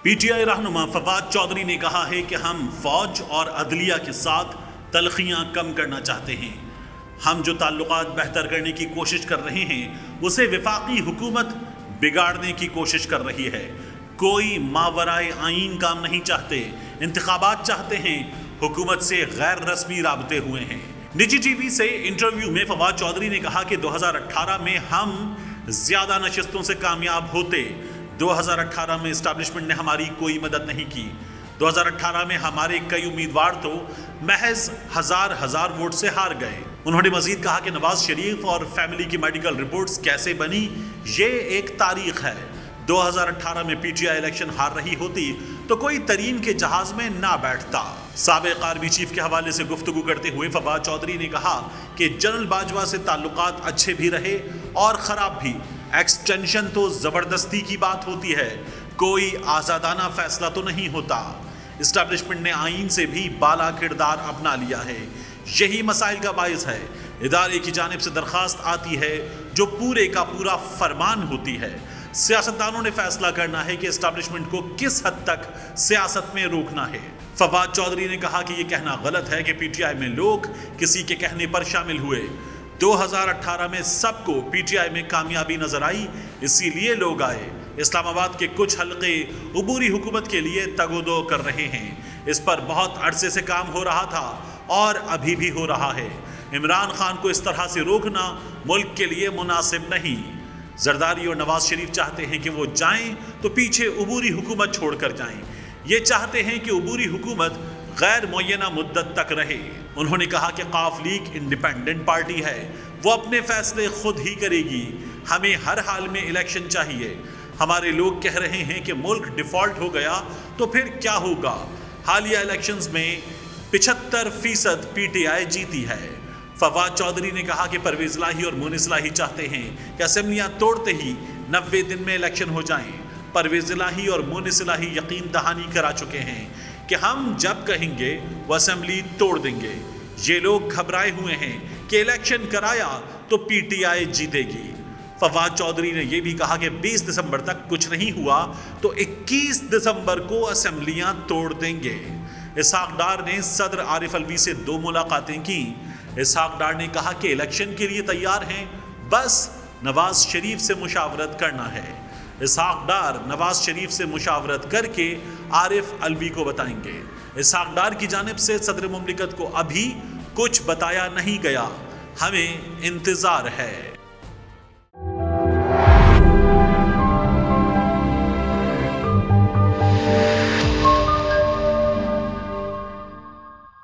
P T I رہنما فواد چودھری نے کہا ہے کہ ہم فوج اور عدلیہ کے ساتھ تلخیاں کم کرنا چاہتے ہیں۔ ہم جو تعلقات بہتر کرنے کی کوشش کر رہے ہیں اسے وفاقی حکومت بگاڑنے کی کوشش کر رہی ہے۔ کوئی ماورائے آئین کام نہیں چاہتے، انتخابات چاہتے ہیں، حکومت سے غیر رسمی رابطے ہوئے ہیں۔ نجی ٹی وی سے انٹرویو میں فواد چودھری نے کہا کہ 2018 میں ہم زیادہ نشستوں سے کامیاب ہوتے۔ 2018 میں اسٹیبلشمنٹ نے ہماری کوئی مدد نہیں کی۔ 2018 میں ہمارے کئی امیدوار تو محض ہزار ووٹ سے ہار گئے۔ انہوں نے مزید کہا کہ نواز شریف اور فیملی کی میڈیکل رپورٹس کیسے بنی یہ ایک تاریخ ہے۔ 2018 میں پی ٹی آئی الیکشن ہار رہی ہوتی تو کوئی ترین کے جہاز میں نہ بیٹھتا۔ سابق آرمی چیف کے حوالے سے گفتگو کرتے ہوئے فواد چودھری نے کہا کہ جنرل باجوہ سے تعلقات اچھے بھی رہے اور خراب بھی۔ ایکسٹینشن تو زبردستی کی بات ہوتی ہے، کوئی آزادانہ فیصلہ تو نہیں ہوتا۔ اسٹیبلشمنٹ نے آئین سے بھی بالا کردار اپنا لیا ہے، یہی مسائل کا باعث ہے۔ ادارے کی جانب سے درخواست آتی ہے جو پورے کا پورا فرمان ہوتی ہے۔ سیاستدانوں نے فیصلہ کرنا ہے کہ اسٹیبلشمنٹ کو کس حد تک سیاست میں روکنا ہے۔ فواد چودھری نے کہا کہ یہ کہنا غلط ہے کہ پی ٹی آئی میں لوگ کسی کے کہنے پر شامل ہوئے۔ 2018 میں سب کو پی ٹی آئی میں کامیابی نظر آئی، اسی لیے لوگ آئے۔ اسلام آباد کے کچھ حلقے عبوری حکومت کے لیے تگ و دو کر رہے ہیں، اس پر بہت عرصے سے کام ہو رہا تھا اور ابھی بھی ہو رہا ہے۔ عمران خان کو اس طرح سے روکنا ملک کے لیے مناسب نہیں۔ زرداری اور نواز شریف چاہتے ہیں کہ وہ جائیں تو پیچھے عبوری حکومت چھوڑ کر جائیں۔ یہ چاہتے ہیں کہ عبوری حکومت غیر معینہ مدت تک رہے۔ انہوں نے کہا کہ ق لیگ انڈیپینڈنٹ پارٹی ہے، وہ اپنے فیصلے خود ہی کرے گی۔ ہمیں ہر حال میں الیکشن چاہیے۔ ہمارے لوگ کہہ رہے ہیں کہ ملک ڈیفالٹ ہو گیا تو پھر کیا ہوگا؟ حالیہ الیکشنز میں 75% پی ٹی آئی جیتی ہے۔ فواد چودھری نے کہا کہ پرویز الہی اور مونس الہی چاہتے ہیں کہ اسمبلیاں توڑتے ہی 90 دن میں الیکشن ہو جائیں۔ پرویز الہی اور مونس الہی یقین دہانی کرا چکے ہیں کہ ہم جب کہیں گے وہ اسمبلی توڑ دیں گے۔ یہ لوگ گھبرائے ہوئے ہیں کہ الیکشن کرایا تو پی ٹی آئی جیتے گی۔ فواد چودھری نے یہ بھی کہا کہ 20 دسمبر تک کچھ نہیں ہوا تو 21 دسمبر کو اسمبلیاں توڑ دیں گے۔ اسحاق ڈار نے صدر عارف الوی سے 2 ملاقاتیں کی۔ اسحاق ڈار نے کہا کہ الیکشن کے لیے تیار ہیں، بس نواز شریف سے مشاورت کرنا ہے۔ اسحاق ڈار نواز شریف سے مشاورت کر کے عارف الوی کو بتائیں گے۔ اسحاق ڈار کی جانب سے صدر مملکت کو ابھی کچھ بتایا نہیں گیا، ہمیں انتظار ہے۔